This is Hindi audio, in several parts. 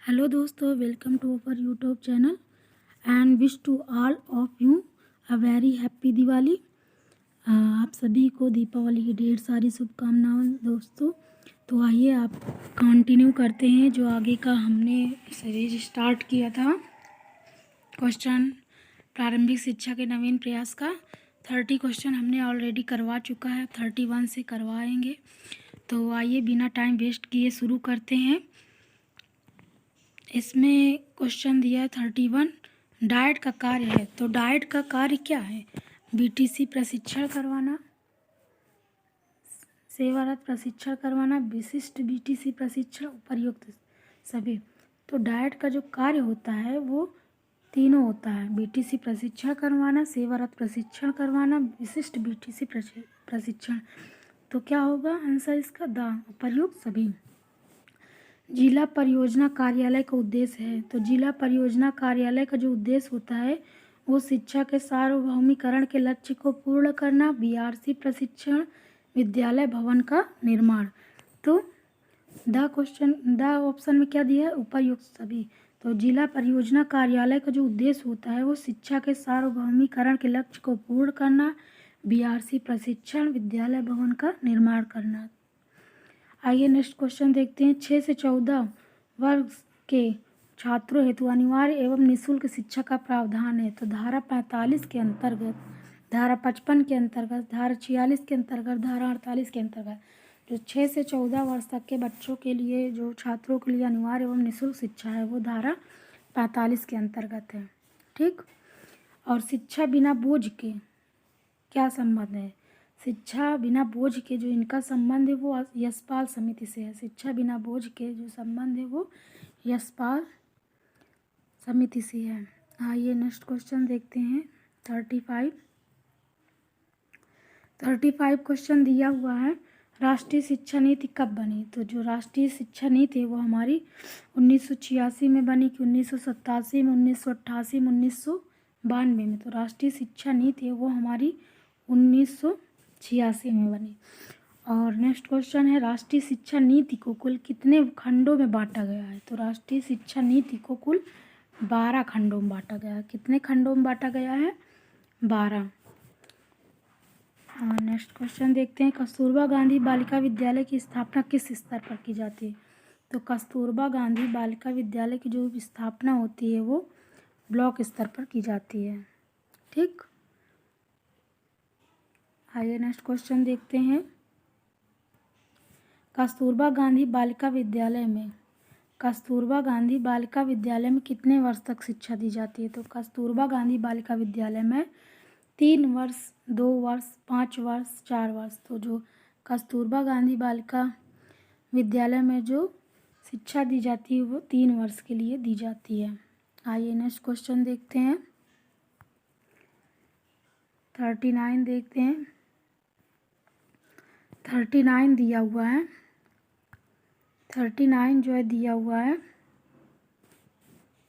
हेलो दोस्तों, welcome to our YouTube channel and wish to all of you a very happy Diwali. आप सभी को दीपावली की ढेर सारी शुभकामनाएं दोस्तों। तो आइए आप कंटिन्यू करते हैं जो आगे का हमने सीरीज स्टार्ट किया था। क्वेश्चन प्रारंभिक शिक्षा के नवीन प्रयास का 30 क्वेश्चन हमने ऑलरेडी करवा चुका है, 31 से करवाएंगे। तो आइए बिना टाइम वेस्ट किए शुरू करते हैं। इसमें क्वेश्चन दिया है 31, डाइट का कार्य है। तो डाइट का कार्य क्या है? बीटीसी प्रशिक्षण करवाना, सेवारत प्रशिक्षण करवाना, विशिष्ट बीटीसी प्रशिक्षण, उपर्युक्त सभी। तो डाइट का जो कार्य होता है वो तीनों होता है: बीटीसी प्रशिक्षण करवाना, सेवारत प्रशिक्षण करवाना, विशिष्ट बीटीसी प्रशिक्षण। तो क्या होगा आंसर इसका? उपर्युक्त सभी। जिला परियोजना कार्यालय का उद्देश्य है। तो जिला परियोजना कार्यालय का जो उद्देश्य होता है वो शिक्षा के सार्वभौमिकरण के लक्ष्य को पूर्ण करना, बीआरसी प्रशिक्षण, विद्यालय भवन का निर्माण। तो द ऑप्शन में क्या दिया है? उपर्युक्त सभी। तो जिला परियोजना कार्यालय का जो उद्देश्य होता है वो शिक्षा के सार्वभौमिकरण के लक्ष्य को पूर्ण करना, बीआरसी प्रशिक्षण, विद्यालय भवन का निर्माण करना। आइए नेक्स्ट क्वेश्चन देखते हैं। 6 से 14 वर्ग के छात्रों हेतु अनिवार्य एवं निःशुल्क शिक्षा का प्रावधान है। तो धारा 45 के अंतर्गत, धारा 55 के अंतर्गत, धारा 46 के अंतर्गत, धारा 48 के अंतर्गत जो 6 से 14 वर्ष तक के बच्चों के लिए, जो छात्रों के लिए अनिवार्य एवं निःशुल्क शिक्षा है वो धारा 45 के अंतर्गत है। ठीक। और शिक्षा बिना बोझ के क्या संबंध है? शिक्षा बिना बोझ के जो इनका संबंध है वो यशपाल समिति से है। शिक्षा बिना बोझ के जो संबंध है वो यशपाल समिति से है। आइए नेक्स्ट क्वेश्चन देखते हैं। 35 क्वेश्चन दिया हुआ है, राष्ट्रीय शिक्षा नीति कब बनी? तो जो राष्ट्रीय शिक्षा नीति है वो हमारी 1986 में बनी कि 1987 में, 1988 में, 1992 में। तो राष्ट्रीय शिक्षा नीति है वो हमारी 1986 में बनी। और नेक्स्ट क्वेश्चन है, राष्ट्रीय शिक्षा नीति को कुल कितने खंडों में बांटा गया है? तो राष्ट्रीय शिक्षा नीति को कुल 12 खंडों में बांटा गया है। कितने खंडों में बांटा गया है? 12। और नेक्स्ट क्वेश्चन देखते हैं, कस्तूरबा गांधी बालिका विद्यालय की स्थापना किस स्तर पर की जाती है? तो कस्तूरबा गांधी बालिका विद्यालय की जो स्थापना होती है वो ब्लॉक स्तर पर की जाती है। ठीक। आइए नेक्स्ट क्वेश्चन देखते हैं, कस्तूरबा गांधी बालिका विद्यालय में, कस्तूरबा गांधी बालिका विद्यालय में कितने वर्ष तक शिक्षा दी जाती है? तो कस्तूरबा गांधी बालिका विद्यालय में 3 वर्ष, 2 वर्ष, 5 वर्ष, 4 वर्ष। तो जो कस्तूरबा गांधी बालिका विद्यालय में जो शिक्षा दी जाती है वो 3 वर्ष के लिए दी जाती है। आइए नेक्स्ट क्वेश्चन देखते हैं। 39 देखते हैं। 39 दिया हुआ है। 39 जो है दिया हुआ है,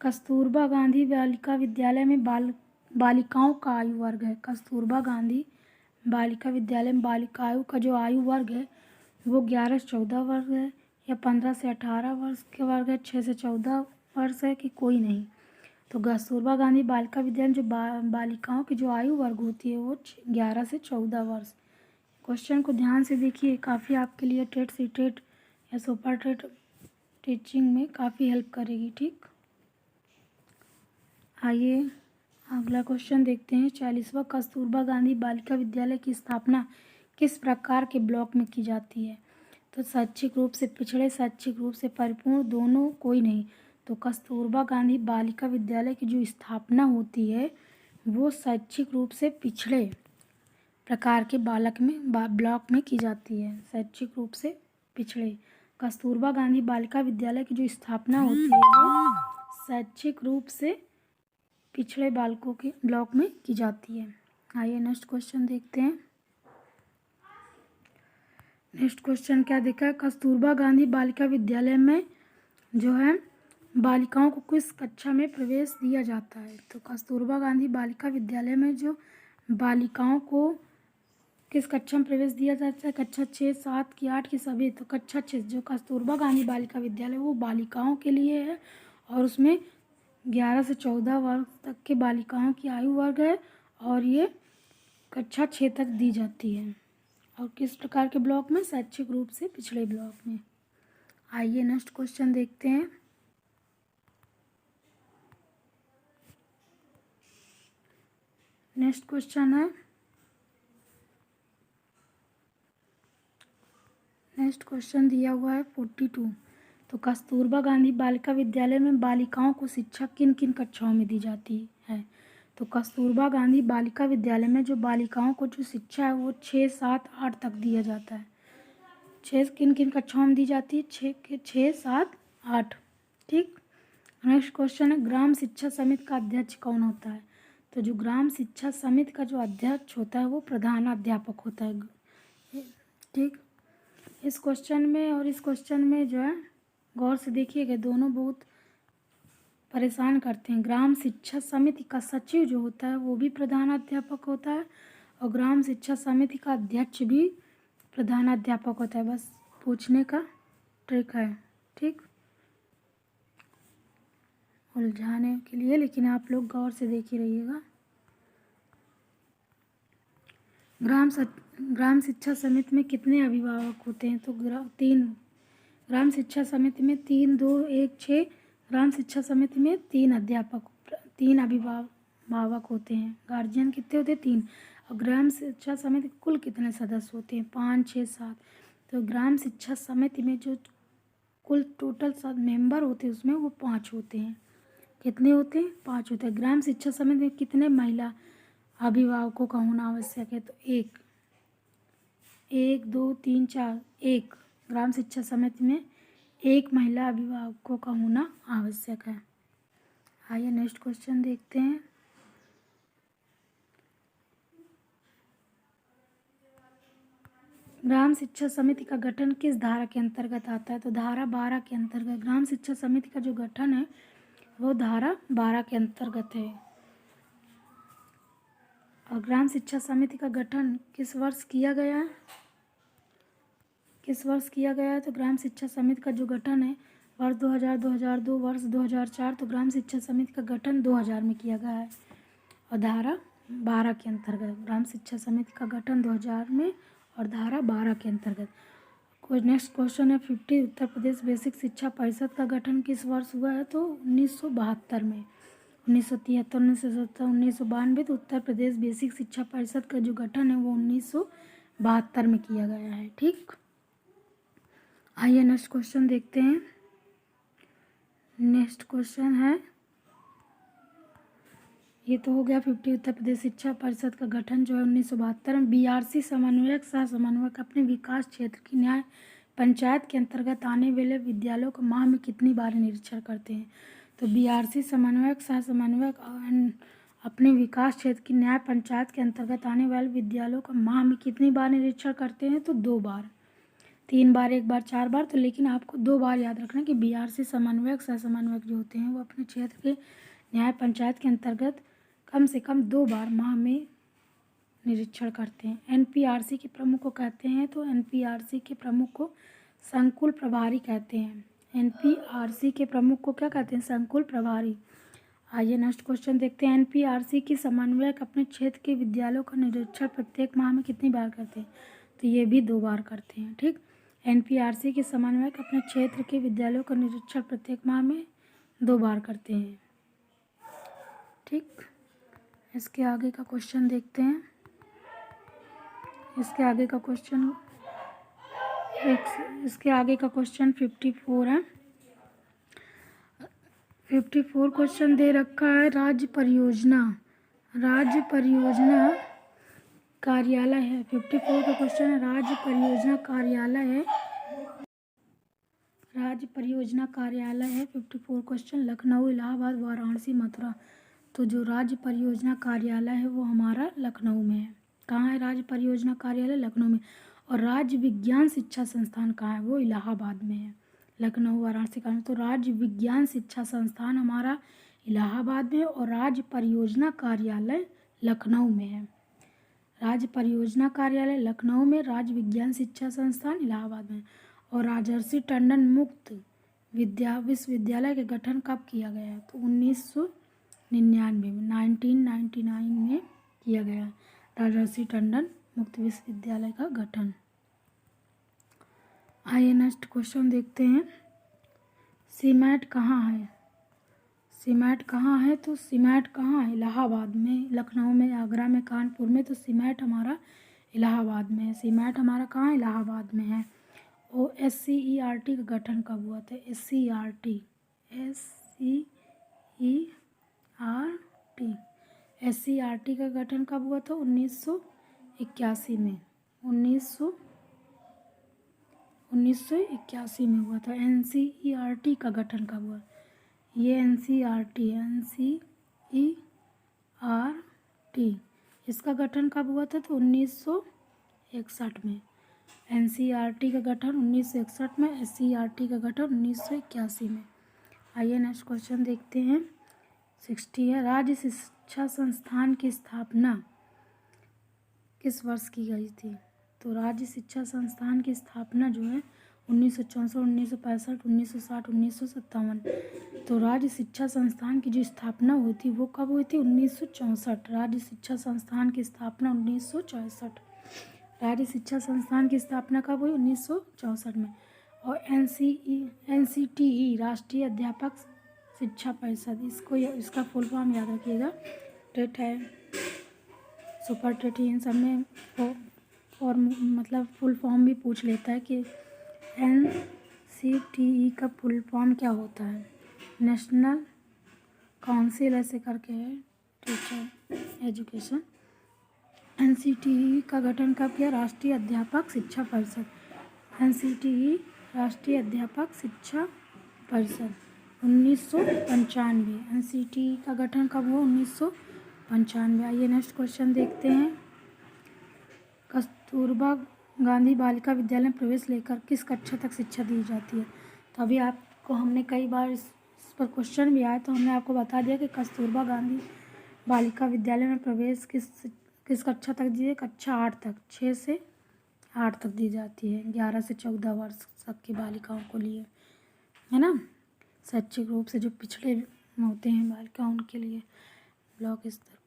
कस्तूरबा गांधी बालिका विद्यालय में बालिकाओं का आयु वर्ग है। कस्तूरबा गांधी बालिका विद्यालय में बालिका आयु का जो आयु वर्ग है वो 11 से 14 वर्ष है, या 15 से 18 वर्ष के वर्ग है, 6 से 14 वर्ष है, कि कोई नहीं। तो कस्तूरबा गांधी बालिका विद्यालय जो बालिकाओं की जो आयु वर्ग होती है वो 11 से 14 वर्ष। क्वेश्चन को ध्यान से देखिए, काफ़ी आपके लिए टेट सी टेट या सुपर टेट टीचिंग में काफ़ी हेल्प करेगी। ठीक। आइए अगला क्वेश्चन देखते हैं। 40वां, कस्तूरबा गांधी बालिका विद्यालय की स्थापना किस प्रकार के ब्लॉक में की जाती है? तो शैक्षिक रूप से पिछड़े, शैक्षिक रूप से परिपूर्ण, दोनों, कोई नहीं। तो कस्तूरबा गांधी बालिका विद्यालय की जो स्थापना होती है वो शैक्षिक रूप से पिछड़े प्रकार के बालक में ब्लॉक में की जाती है। शैक्षिक रूप से पिछड़े, कस्तूरबा गांधी बालिका विद्यालय की जो स्थापना होती है वो शैक्षिक रूप से पिछड़े बालकों के ब्लॉक में की जाती है। आइए नेक्स्ट क्वेश्चन देखते हैं। नेक्स्ट क्वेश्चन क्या देखा है, कस्तूरबा गांधी बालिका विद्यालय में जो है बालिकाओं को किस कक्षा में प्रवेश दिया जाता है? तो कस्तूरबा गांधी बालिका विद्यालय में जो बालिकाओं को किस कक्षा में प्रवेश दिया जाता है? कक्षा 6, 7 की 8 की सभी। तो कक्षा 6 जो कस्तूरबा गांधी बालिका विद्यालय वो बालिकाओं के लिए है और उसमें 11 से 14 वर्ष तक के बालिकाओं की आयु वर्ग है और ये कक्षा 6 तक दी जाती है। और किस प्रकार के ब्लॉक में? शैक्षिक रूप से पिछड़े ब्लॉक में। आइए नेक्स्ट क्वेश्चन देखते हैं। नेक्स्ट क्वेश्चन है, नेक्स्ट क्वेश्चन दिया हुआ है 42। तो कस्तूरबा गांधी बालिका विद्यालय में बालिकाओं को शिक्षा किन किन कक्षाओं में दी जाती है? तो कस्तूरबा गांधी बालिका विद्यालय में जो बालिकाओं को जो शिक्षा है वो 6, 7, 8 तक दिया जाता है। 6 किन किन कक्षाओं में दी जाती है? 6, 7, 8। ठीक। नेक्स्ट क्वेश्चन है, ग्राम शिक्षा समिति का अध्यक्ष कौन होता है? तो जो ग्राम शिक्षा समिति का जो अध्यक्ष होता है वो प्रधानाध्यापक होता है। ठीक। इस क्वेश्चन में और इस क्वेश्चन में जो है गौर से देखिएगा, दोनों बहुत परेशान करते हैं। ग्राम शिक्षा समिति का सचिव जो होता है वो भी प्रधानाध्यापक होता है और ग्राम शिक्षा समिति का अध्यक्ष भी प्रधानाध्यापक होता है। बस पूछने का ट्रिक है। ठीक, उलझाने के लिए, लेकिन आप लोग गौर से देख ही रहिएगा। ग्राम शिक्षा समिति में कितने अभिभावक होते हैं? तो 3। ग्राम शिक्षा समिति में 3, 2, 1, 6। ग्राम शिक्षा समिति में 3 अध्यापक, 3 अभिभावक होते हैं। गार्जियन कितने होते हैं? 3। और ग्राम शिक्षा समिति कुल कितने सदस्य होते हैं? 5, 6, 7। तो ग्राम शिक्षा समिति में जो कुल टोटल मेंबर होते हैं उसमें वो 5 होते हैं। कितने होते हैं? 5 होते हैं। ग्राम शिक्षा समिति में कितने महिला अभिभावकों का होना आवश्यक है? तो 1, 2, 3, 4, 1। ग्राम शिक्षा समिति में 1 महिला अभिभावकों का होना आवश्यक है। आइए नेक्स्ट क्वेश्चन देखते हैं। ग्राम शिक्षा समिति का गठन किस धारा के अंतर्गत आता है? तो धारा 12 के अंतर्गत। ग्राम शिक्षा समिति का जो गठन है वो धारा 12 के अंतर्गत है। और ग्राम शिक्षा समिति का गठन किस वर्ष किया गया है? किस वर्ष किया गया है? तो ग्राम शिक्षा समिति का जो गठन है वर्ष 2000, 2002, वर्ष 2004। तो ग्राम शिक्षा समिति का गठन 2000 में किया गया है और धारा 12 के अंतर्गत। ग्राम शिक्षा समिति का गठन 2000 में और धारा 12 के अंतर्गत। नेक्स्ट क्वेश्चन है 50। उत्तर प्रदेश बेसिक शिक्षा परिषद का गठन किस वर्ष हुआ है? तो 1972 में। 1973, 1970, 1992। तो उत्तर प्रदेश बेसिक शिक्षा परिषद का जो गठन है वो 1972 में किया गया है। ठीक, आइए नेक्स्ट क्वेश्चन देखते हैं। नेक्स्ट क्वेश्चन है, ये तो हो गया 50। उत्तर प्रदेश शिक्षा परिषद का गठन जो है 1972 में। बीआरसी समन्वयक सह समन्वयक अपने विकास क्षेत्र की न्याय पंचायत के अंतर्गत आने वाले विद्यालयों का माह में कितनी बार निरीक्षण करते हैं? तो बीआरसी समन्वयक सह समन्वयक अपने विकास क्षेत्र की न्याय पंचायत के अंतर्गत आने वाले विद्यालयों का माह में कितनी बार निरीक्षण करते हैं? तो 2 बार, 3 बार, 1 बार, 4 बार। तो लेकिन आपको 2 बार याद रखना कि बीआरसी समन्वयक सह समन्वयक जो होते हैं वो अपने क्षेत्र के न्याय पंचायत के अंतर्गत कम से कम 2 बार माह में निरीक्षण करते हैं। एनपीआरसी के प्रमुख को कहते हैं, तो एनपीआरसी के प्रमुख को संकुल प्रभारी कहते हैं। एनपीआरसी के प्रमुख को क्या कहते हैं? संकुल प्रभारी। आइए नेक्स्ट क्वेश्चन देखते हैं। एनपीआरसी की समन्वयक अपने क्षेत्र के विद्यालयों का निरीक्षण प्रत्येक माह में कितनी बार करते हैं? तो ये भी 2 बार करते हैं। ठीक, एनपीआरसी के समन्वयक अपने क्षेत्र के विद्यालयों का निरीक्षण प्रत्येक माह में 2 बार करते हैं। ठीक, इसके आगे का क्वेश्चन देखते हैं। इसके आगे का क्वेश्चन 54 है। 54 क्वेश्चन दे रखा है, राज्य परियोजना कार्यालय है। 54 का क्वेश्चन है, राज्य परियोजना कार्यालय है। 54 क्वेश्चन लखनऊ, इलाहाबाद, वाराणसी, मथुरा। तो जो राज्य परियोजना कार्यालय है वो हमारा लखनऊ में है। कहाँ है राज्य परियोजना कार्यालय? लखनऊ में। और राज्य विज्ञान शिक्षा संस्थान कहाँ है? वो इलाहाबाद में है। लखनऊ, वाराणसी का। तो राज्य विज्ञान शिक्षा संस्थान हमारा इलाहाबाद में और राज्य परियोजना कार्यालय लखनऊ में है। राज्य परियोजना कार्यालय लखनऊ में, राज्य विज्ञान शिक्षा संस्थान इलाहाबाद में। और राजर्षि टंडन मुक्त विश्वविद्यालय के गठन कब किया गया? तो 1999 में, 1999 में किया गया राजर्षि टंडन मुक्त विश्वविद्यालय का गठन। आइए नेक्स्ट क्वेश्चन देखते हैं। सीमैट कहाँ है? सीमैट कहाँ है? तो सीमैट कहाँ है? इलाहाबाद में, लखनऊ में, आगरा में, कानपुर में। तो सीमैट हमारा इलाहाबाद में है। सीमैट हमारा कहाँ है? इलाहाबाद में है। और SCERT का गठन कब हुआ था? SCERT SCERT का गठन कब हुआ था? 1981 में। 1981 में हुआ था। NCERT का गठन कब हुआ? ये NCERT इसका गठन कब हुआ था? तो 1961 में। NCERT का गठन 1961 में, SCERT का गठन 1981 में। आइए नेक्स्ट क्वेश्चन देखते हैं। 60 है, राज्य शिक्षा संस्थान की स्थापना किस वर्ष की गई थी? तो राज्य शिक्षा संस्थान की स्थापना जो है 1964, 1965, 1960, 1957। तो राज्य शिक्षा संस्थान की जो स्थापना हुई थी वो कब हुई थी? 1964। राज्य शिक्षा संस्थान की स्थापना 1964। राज्य शिक्षा संस्थान की स्थापना कब हुई? 1964 में। और NCTE राष्ट्रीय अध्यापक शिक्षा परिषद, इसका फुल फॉर्म याद रखिएगा। टेट है, सुपर टेट, इन सब में और मतलब फुल फॉर्म भी पूछ लेता है कि NCTE का फुल फॉर्म क्या होता है। नेशनल काउंसिल ऐसे करके है, टीचर एजुकेशन। NCTE का गठन कब किया? राष्ट्रीय अध्यापक शिक्षा परिषद। NCTE राष्ट्रीय अध्यापक शिक्षा परिषद 1995। NCTE का गठन कब हुआ? 1995। आइए नेक्स्ट क्वेश्चन देखते हैं। कस्तूरबा गांधी बालिका विद्यालय में प्रवेश लेकर किस कक्षा तक शिक्षा दी जाती है? तो अभी आपको हमने कई बार इस पर क्वेश्चन भी आया, तो हमने आपको बता दिया कि कस्तूरबा गांधी बालिका विद्यालय में प्रवेश किस कक्षा तक दी है? कक्षा 8 तक, 6 से 8 तक दी जाती है। 11 से 14 वर्ष तक की बालिकाओं को लिए, है ना। शैक्षिक रूप से जो पिछड़े होते हैं बालिका, उनके लिए ब्लॉक स्तर।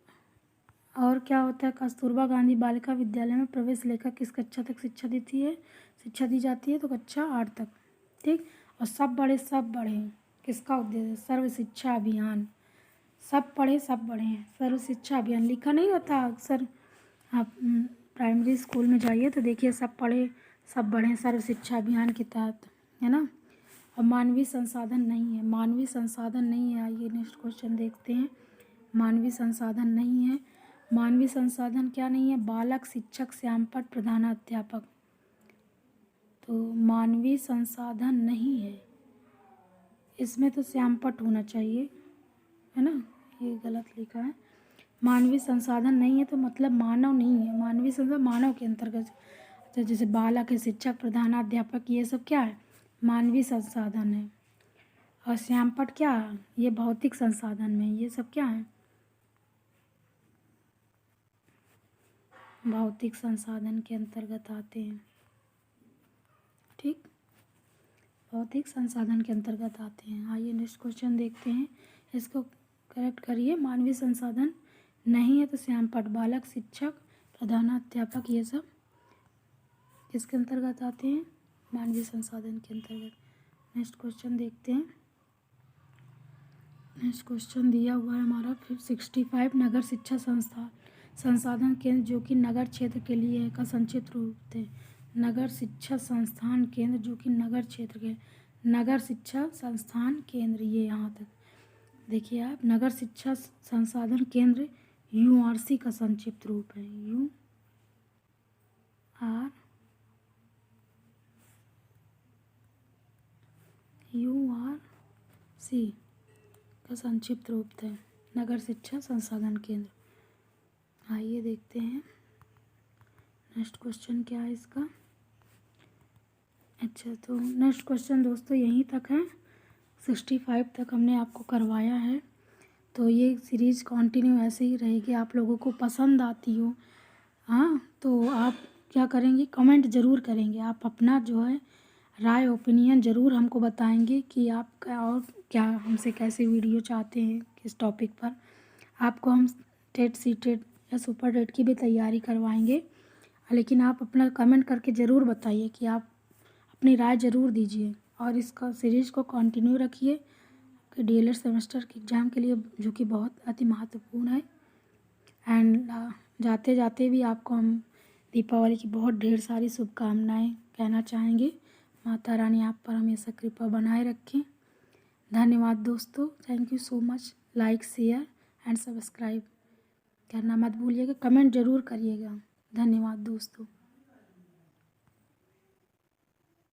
और क्या होता है? कस्तूरबा गांधी बालिका विद्यालय में प्रवेश लेकर किस कक्षा तक शिक्षा दी जाती है? तो कक्षा 8 तक, ठीक। और सब बढ़े किसका उद्देश्य? सर्व शिक्षा अभियान। सब पढ़े सब बढ़े हैं, सर्व शिक्षा अभियान लिखा नहीं होता अक्सर। आप प्राइमरी स्कूल में जाइए तो देखिए, सब पढ़े सब बढ़े सर्व शिक्षा अभियान के तहत, है ना। और मानवीय संसाधन नहीं है, मानवीय संसाधन नहीं है। आइए नेक्स्ट क्वेश्चन देखते हैं। मानवीय संसाधन नहीं है। मानवीय संसाधन क्या नहीं है? बालक शिक्षक श्यामपट्ट प्रधानाध्यापक। तो मानवीय संसाधन नहीं है, इसमें तो श्यामपट्ट होना चाहिए, है ना। ये गलत लिखा है। मानवीय संसाधन नहीं है तो मतलब मानव नहीं है। मानवीय संसाधन मानव के अंतर्गत, जैसे बालक है, शिक्षक, प्रधानाध्यापक, ये सब क्या है? मानवीय संसाधन है। और श्यामपट्ट क्या है? ये भौतिक संसाधन में, ये सब क्या है? भौतिक संसाधन के अंतर्गत आते हैं, ठीक, भौतिक संसाधन के अंतर्गत आते हैं। आइए नेक्स्ट क्वेश्चन देखते हैं, इसको करेक्ट करिए। मानवीय संसाधन नहीं है तो श्यामपट्ट, बालक, शिक्षक, प्रधानाध्यापक, ये सब किसके अंतर्गत आते हैं? मानवीय संसाधन के अंतर्गत। नेक्स्ट क्वेश्चन देखते हैं। नेक्स्ट क्वेश्चन दिया हुआ है हमारा 65, नगर शिक्षा संसाधन केंद्र जो कि नगर क्षेत्र के लिए है का संक्षिप्त रूप है। नगर शिक्षा संस्थान केंद्र जो कि नगर क्षेत्र के, नगर शिक्षा संस्थान केंद्र, ये यहाँ तक देखिए आप। नगर शिक्षा संसाधन केंद्र URC का संक्षिप्त रूप है। URC का संक्षिप्त रूप है नगर शिक्षा संसाधन केंद्र। आइए देखते हैं नेक्स्ट क्वेश्चन क्या है इसका। अच्छा, तो नेक्स्ट क्वेश्चन दोस्तों यहीं तक है, 65 तक हमने आपको करवाया है। तो ये सीरीज़ कंटिन्यू ऐसे ही रहेगी, आप लोगों को पसंद आती हो हाँ, तो आप क्या करेंगे, कमेंट ज़रूर करेंगे। आप अपना जो है राय ओपिनियन ज़रूर हमको बताएंगे कि आप क्या और क्या हमसे कैसे वीडियो चाहते हैं, किस टॉपिक पर। आपको हम टेट सीटेट या सुपर टेट की भी तैयारी करवाएंगे, लेकिन आप अपना कमेंट करके ज़रूर बताइए कि आप अपनी राय ज़रूर दीजिए और इसका सीरीज़ को कंटिन्यू रखिए कि डीएलएड सेमेस्टर के एग्ज़ाम के लिए, जो कि बहुत अति महत्वपूर्ण है। एंड जाते जाते भी आपको हम दीपावली की बहुत ढेर सारी शुभकामनाएं कहना चाहेंगे। माता रानी आप पर हमेशा कृपा बनाए रखें। धन्यवाद दोस्तों, thank you so much. Like, share and subscribe करना मत भूलिएगा, कमेंट ज़रूर करिएगा। धन्यवाद दोस्तों।